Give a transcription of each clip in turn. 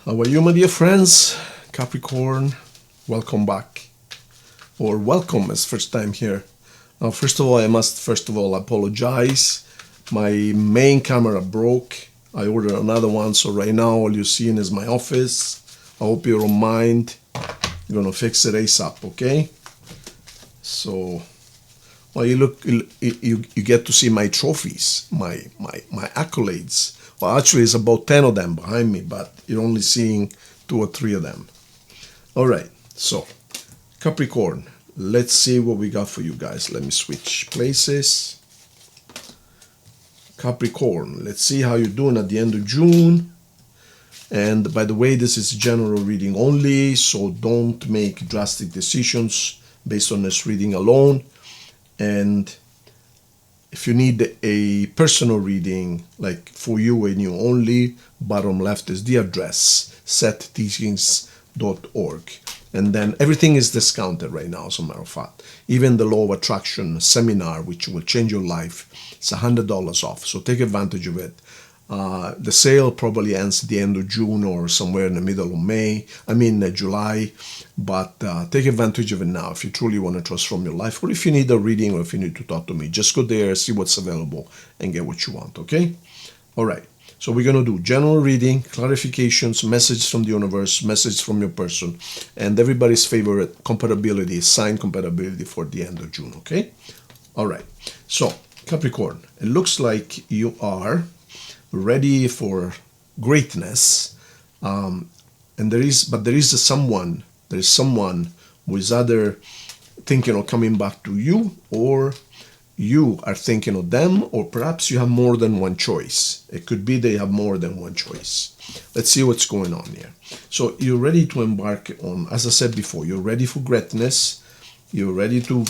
How are you, my dear friends? Capricorn, welcome back. Or welcome as first time here. Now, first of all, I must apologize. My main camera broke. I ordered another one, so right now all you're seeing is my office. I hope you don't mind. I'm gonna fix it ASAP, okay? So, well, you get to see my trophies, my accolades. Well, actually, it's about 10 of them behind me, but you're only seeing 2 or 3 of them. All right, so Capricorn, let's see what we got for you guys. Let me switch places. Capricorn, let's see how you're doing at the end of June. And by the way, this is general reading only, so don't make drastic decisions based on this reading alone. And if you need a personal reading, like for you and you only, bottom left is the address, setteachings.org. And then everything is discounted right now, as a matter of fact. Even the Law of Attraction seminar, which will change your life, it's $100 off. So take advantage of it. The sale probably ends at the end of June or somewhere in the middle of July. But take advantage of it now if you truly want to transform your life, or if you need a reading, or if you need to talk to me. Just go there, see what's available, and get what you want, okay? All right. So we're going to do general reading, clarifications, message from the universe, message from your person, and everybody's favorite compatibility, sign compatibility for the end of June, okay? All right. So, Capricorn, it looks like you are ready for greatness, and there is someone who is either thinking of coming back to you, or you are thinking of them, or perhaps you have more than one choice. It could be they have more than one choice. Let's see what's going on here. So you're ready to embark on, as I said before, you're ready for greatness, you're ready to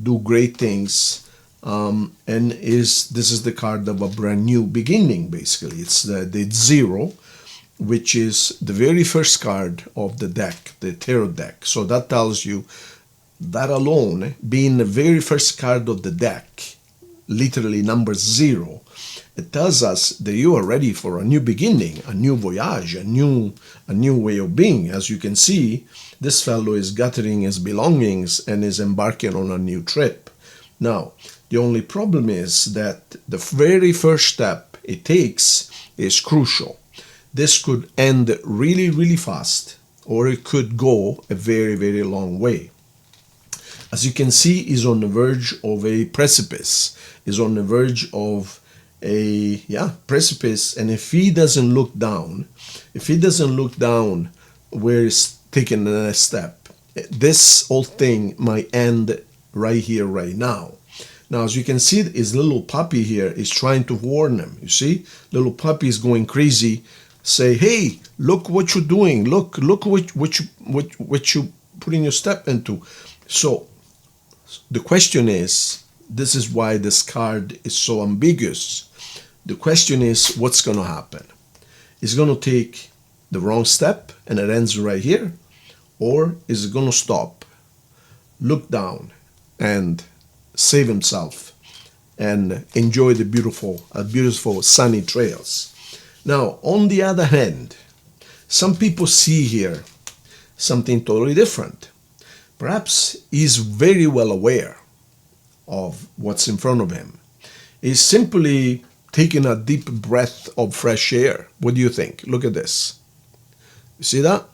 do great things. And this is the card of a brand new beginning, basically. It's the zero, which is the very first card of the deck, the tarot deck. So that tells you that alone, being the very first card of the deck, literally number 0, it tells us that you are ready for a new beginning, a new voyage, a new way of being. As you can see, this fellow is gathering his belongings and is embarking on a new trip. Now, the only problem is that the very first step it takes is crucial. This could end really, really fast, or it could go a very, very long way. As you can see, he's on the verge of a precipice. He's on the verge of a precipice, and if he doesn't look down where he's taking the next step, this whole thing might end right here, right now. Now, as you can see, his little puppy here is trying to warn him. You see, little puppy is going crazy. Say, hey, look what you're doing. Look what you putting your step into. So the question is, this is why this card is so ambiguous. The question is, what's going to happen? Is it going to take the wrong step and it ends right here? Or is it going to stop, look down, and save himself and enjoy the beautiful sunny trails? Now, on the other hand, some people see here something totally different. Perhaps he's very well aware of what's in front of him. He's simply taking a deep breath of fresh air. What do you think? Look at this. You see that?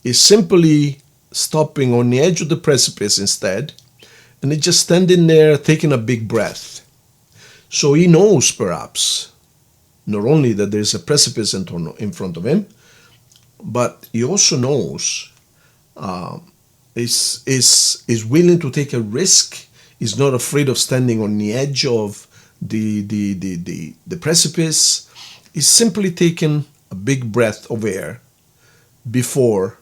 He's simply stopping on the edge of the precipice instead, and he's just standing there taking a big breath. So he knows, perhaps, not only that there's a precipice in front of him, but he also knows is willing to take a risk. Is not afraid of standing on the edge of the precipice. He's simply taking a big breath of air before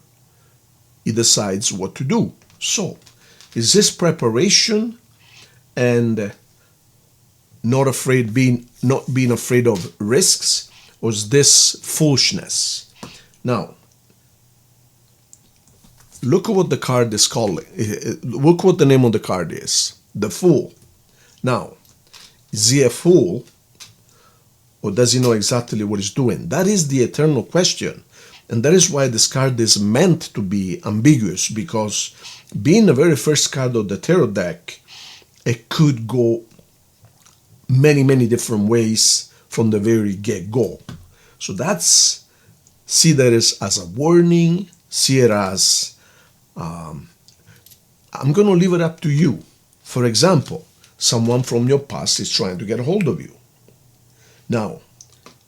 he decides what to do. So, is this preparation and not being afraid of risks, or is this foolishness? Now, look at what the card is calling. Look what the name of the card is. The Fool. Now, is he a fool, Or does he know exactly what he's doing? That is the eternal question. And that is why this card is meant to be ambiguous, because being the very first card of the tarot deck, it could go many, many different ways from the very get-go. So see that as a warning, see it as, I'm going to leave it up to you. For example, someone from your past is trying to get a hold of you. Now,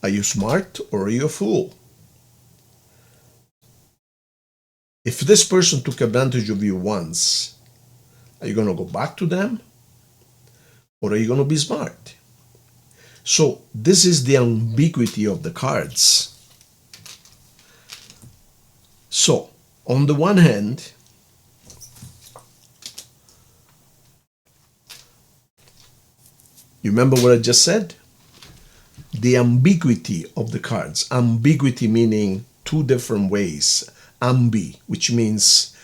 are you smart or are you a fool? If this person took advantage of you once, are you going to go back to them? Or are you going to be smart? So this is the ambiguity of the cards. So, on the one hand, you remember what I just said? The ambiguity of the cards. Ambiguity meaning two different ways. Ambi, which means,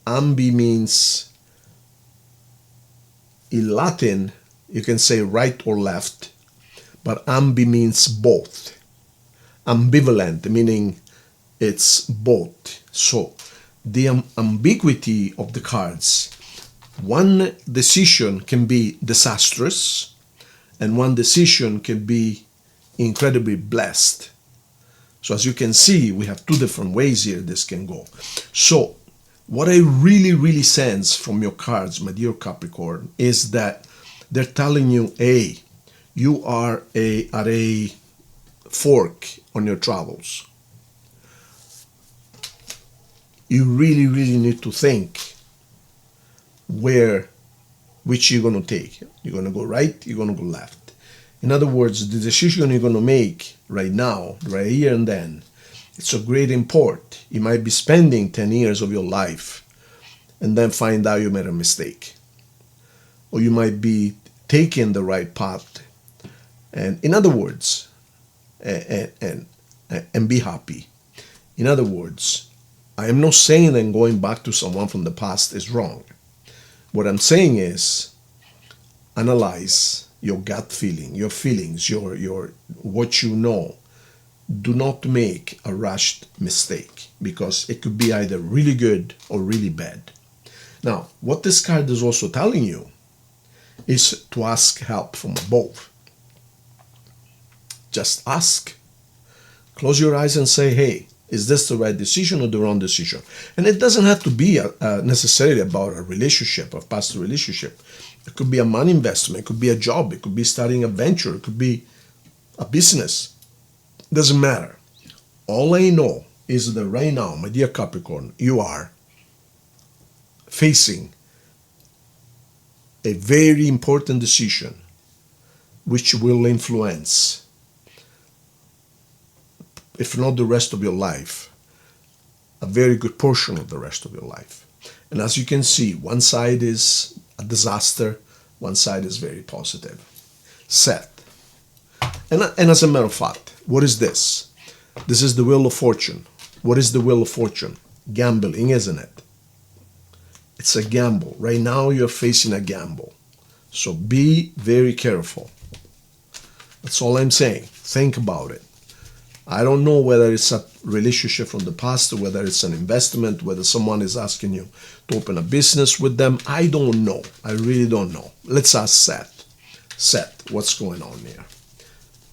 ambi means, in Latin, you can say right or left, but ambi means both. Ambivalent, meaning it's both. So, the ambiguity of the cards, one decision can be disastrous, and one decision can be incredibly blessed. So as you can see, we have two different ways here this can go. So what I really, really sense from your cards, my dear Capricorn, is that they're telling you, hey, you are at a fork on your travels. You really, really need to think which you're going to take. You're going to go right, you're going to go left. In other words, the decision you're going to make right now, right here and then, it's of great import. You might be spending 10 years of your life and then find out you made a mistake. Or you might be taking the right path. And in other words, and be happy. In other words, I am not saying that going back to someone from the past is wrong. What I'm saying is, analyze your gut feeling, your feelings, your what you know. Do not make a rushed mistake, because it could be either really good or really bad. Now, what this card is also telling you is to ask help from above. Just ask. Close your eyes and say, hey, is this the right decision or the wrong decision? And it doesn't have to be necessarily about a relationship, a past relationship. It could be a money investment, it could be a job, it could be starting a venture, it could be a business. It doesn't matter. All I know is that right now, my dear Capricorn, you are facing a very important decision which will influence, if not the rest of your life, a very good portion of the rest of your life. And as you can see, one side is a disaster, one side is very positive. Seth. And as a matter of fact, what is this? This is the Wheel of Fortune. What is the Wheel of Fortune? Gambling, isn't it? It's a gamble. Right now you're facing a gamble. So be very careful. That's all I'm saying. Think about it. I don't know whether it's a relationship from the past or whether it's an investment, whether someone is asking you to open a business with them. I don't know. I really don't know. Let's ask Seth. Seth, what's going on here?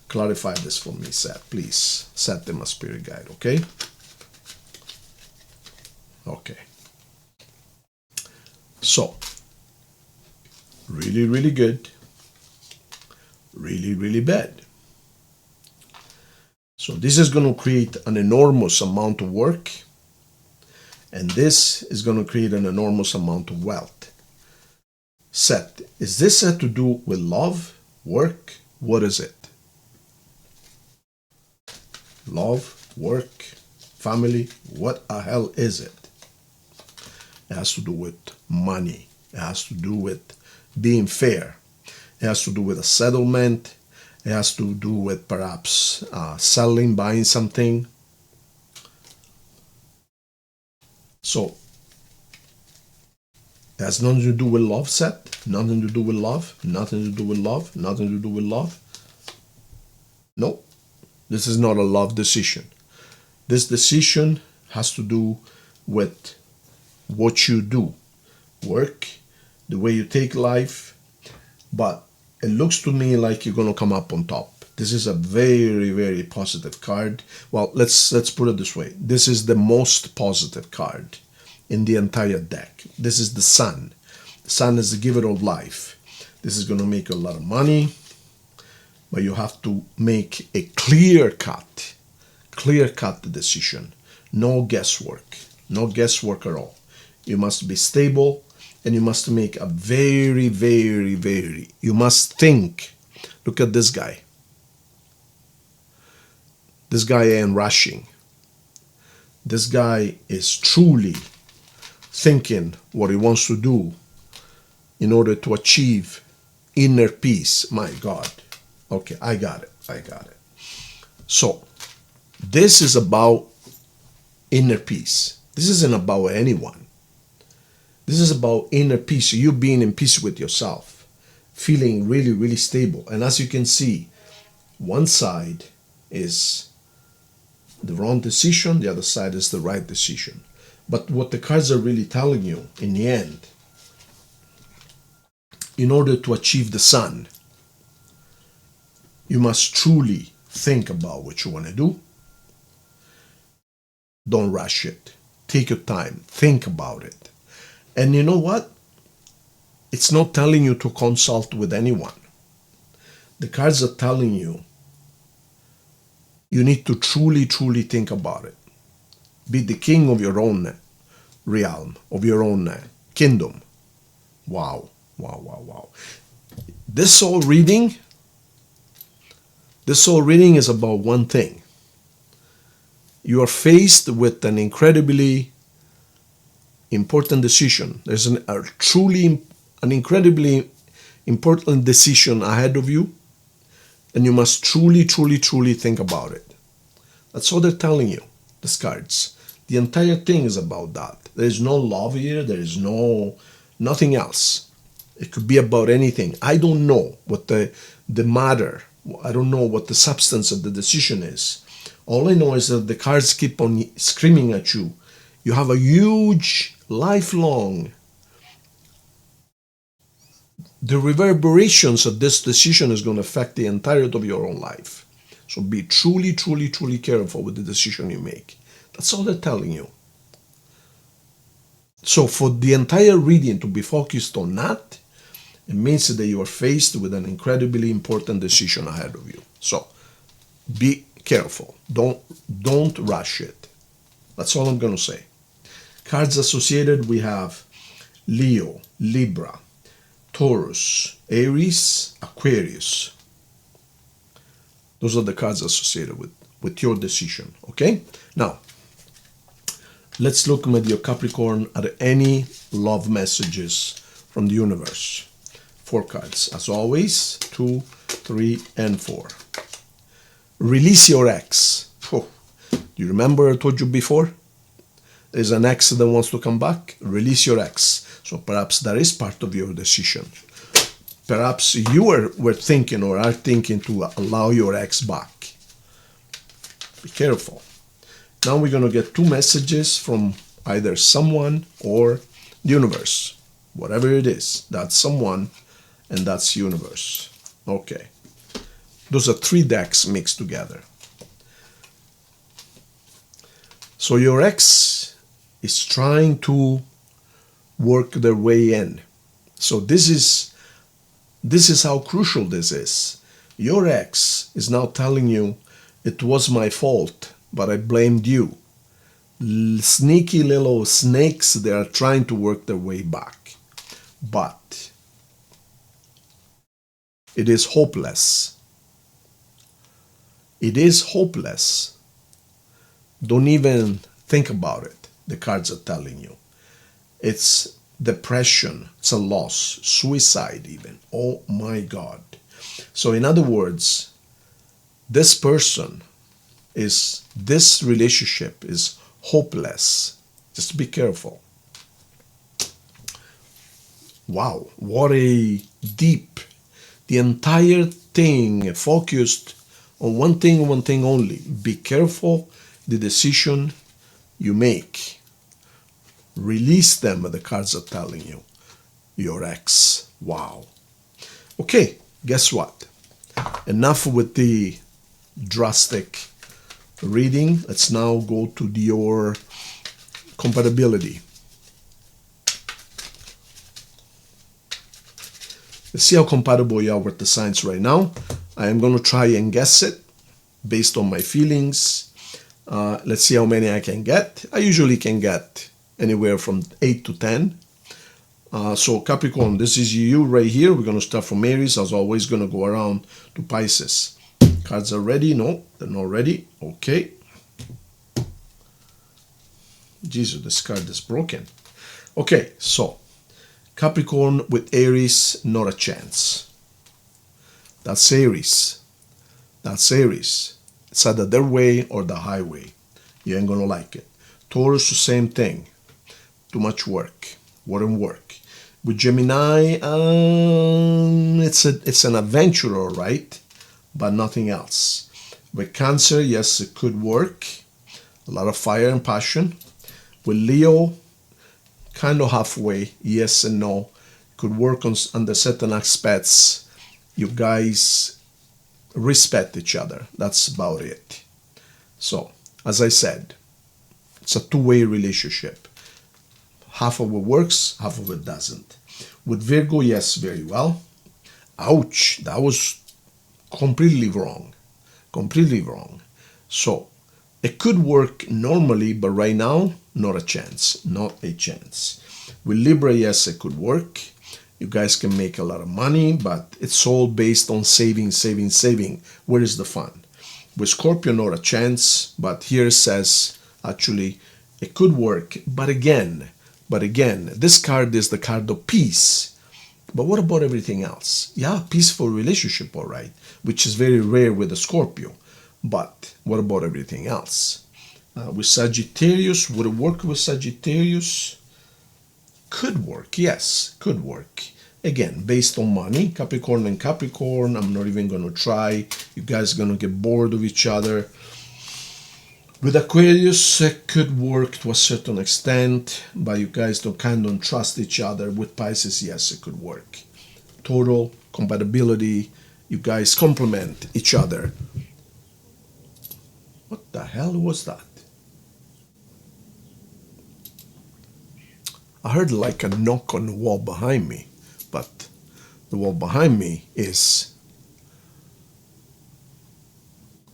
Clarify this for me, Seth, please. Seth, my spirit guide, okay? Okay. So, really, really good. Really, really bad. So this is going to create an enormous amount of work, and this is going to create an enormous amount of wealth. Seth, is this had to do with love, work? What is it? Love, work, family, what the hell is it? It has to do with money. It has to do with being fair. It has to do with a settlement. It has to do with perhaps selling, buying something. So, it has nothing to do with love, Seth. Nothing to do with love. Nothing to do with love. Nothing to do with love. No, this is not a love decision. This decision has to do with what you do, work, the way you take life, but it looks to me like you're going to come up on top. This is a very, very positive card. Well, let's put it this way. This is the most positive card in the entire deck. This is the Sun. The Sun is the giver of life. This is going to make a lot of money, but you have to make a clear-cut decision. No guesswork. No guesswork at all. You must be stable, and you must make a very, very, very, you must think. Look at this guy. This guy ain't rushing. This guy is truly thinking what he wants to do in order to achieve inner peace. My God. Okay, I got it. So, this is about inner peace. This isn't about anyone. This is about inner peace. You being in peace with yourself. Feeling really, really stable. And as you can see, one side is the wrong decision, the other side is the right decision. But what the cards are really telling you in the end, in order to achieve the Sun, you must truly think about what you want to do. Don't rush it. Take your time. Think about it. And you know what? It's not telling you to consult with anyone. The cards are telling you you need to truly, truly think about it. Be the king of your own realm, of your own kingdom. Wow. This soul reading is about one thing. You are faced with an incredibly important decision. There's an incredibly important decision ahead of you, and you must truly, truly, truly think about it. That's what they're telling you, these cards. The entire thing is about that. There is no love here. There is nothing else. It could be about anything. I don't know what the matter. I don't know what the substance of the decision is. All I know is that the cards keep on screaming at you. You have a huge, lifelong. The reverberations of this decision is going to affect the entirety of your own life. So be truly, truly, truly careful with the decision you make. That's all they're telling you. So for the entire reading to be focused on that, it means that you are faced with an incredibly important decision ahead of you. So be careful. Don't rush it. That's all I'm going to say. Cards associated, we have Leo, Libra, Taurus, Aries, Aquarius. Those are the cards associated with your decision, okay? Now, let's look at your Capricorn at any love messages from the universe. 4 cards, as always, 2, 3, and 4. Release your ex. Oh, do you remember I told you before? There's an ex that wants to come back. Release your ex. So perhaps that is part of your decision. Perhaps you were thinking or are thinking to allow your ex back. Be careful. Now we're going to get 2 messages from either someone or the universe. Whatever it is, that's someone and that's universe. Okay. Those are 3 decks mixed together. So your ex is trying to work their way in. So this is how crucial this is. Your ex is now telling you, it was my fault, but I blamed you. Sneaky little snakes, they are trying to work their way back. But it is hopeless. It is hopeless. Don't even think about it. The cards are telling you. It's depression, it's a loss, suicide even. Oh my God. So in other words, this relationship is hopeless. Just be careful. Wow, what a deep, the entire thing focused on one thing only. Be careful the decision you make. Release them, the cards are telling you. Your ex. Wow. Okay, guess what? Enough with the drastic reading. Let's now go to your compatibility. Let's see how compatible you are with the signs right now. I am going to try and guess it based on my feelings. Let's see how many I can get. I usually can get anywhere from 8 to 10. So Capricorn, this is you right here. We're going to start from Aries. As always, going to go around to Pisces. Cards are ready? No, they're not ready. Okay. Jesus, this card is broken. Okay, so Capricorn with Aries, not a chance. That's Aries. That's Aries. It's either their way or the highway. You ain't gonna like it. Taurus, the same thing. Too much work. Wouldn't work. With Gemini, it's an adventure, all right, but nothing else. With Cancer, yes, it could work. A lot of fire and passion. With Leo, kind of halfway, yes and no. Could work under certain aspects. You guys respect each other. That's about it. So, as I said, it's a two-way relationship. Half of it works, half of it doesn't. With Virgo, yes, very well. Ouch, that was completely wrong. Completely wrong. So, it could work normally, but right now, not a chance. Not a chance. With Libra, yes, it could work. You guys can make a lot of money, but it's all based on saving, saving, saving. Where is the fun? With Scorpio, not a chance, but here it says, actually, it could work. But again, this card is the card of peace. But what about everything else? Yeah, peaceful relationship, all right, which is very rare with a Scorpio. But what about everything else? With Sagittarius, would it work with Sagittarius? Could work, yes, could work. Again, based on money, Capricorn and Capricorn, I'm not even going to try. You guys are going to get bored of each other. With Aquarius, it could work to a certain extent, but you guys don't trust each other. With Pisces, yes, it could work. Total compatibility, you guys complement each other. What the hell was that? I heard like a knock on the wall behind me, but the wall behind me is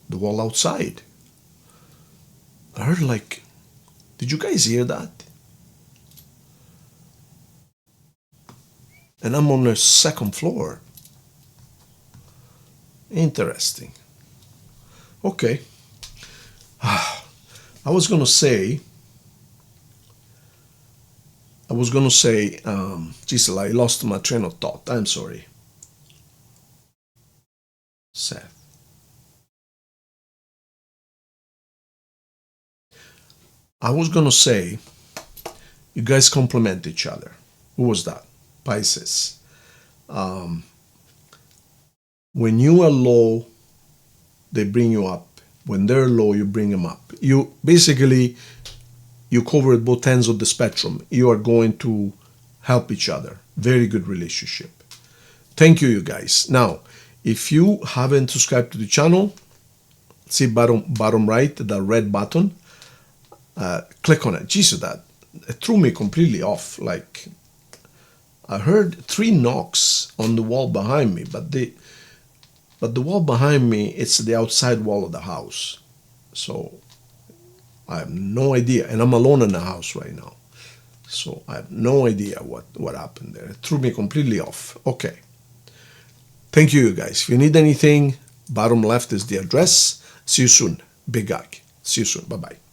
the wall outside. I heard like, did you guys hear that? And I'm on the second floor. Interesting. Okay. I was gonna say, Gisela, I lost my train of thought. I'm sorry. Seth. I was gonna say, you guys complement each other. Who was that? Pisces. When you are low, they bring you up. When they're low, you bring them up. You basically, you cover both ends of the spectrum. You are going to help each other. Very good relationship. Thank you, you guys. Now, if you haven't subscribed to the channel, see bottom right, the red button. Click on it. Jesus, that it threw me completely off. Like, I heard 3 knocks on the wall behind me, but the wall behind me, it's the outside wall of the house. So I have no idea, and I'm alone in the house right now. So I have no idea what happened there. It threw me completely off. Okay. Thank you, guys. If you need anything, bottom left is the address. See you soon. Big hug. See you soon. Bye-bye.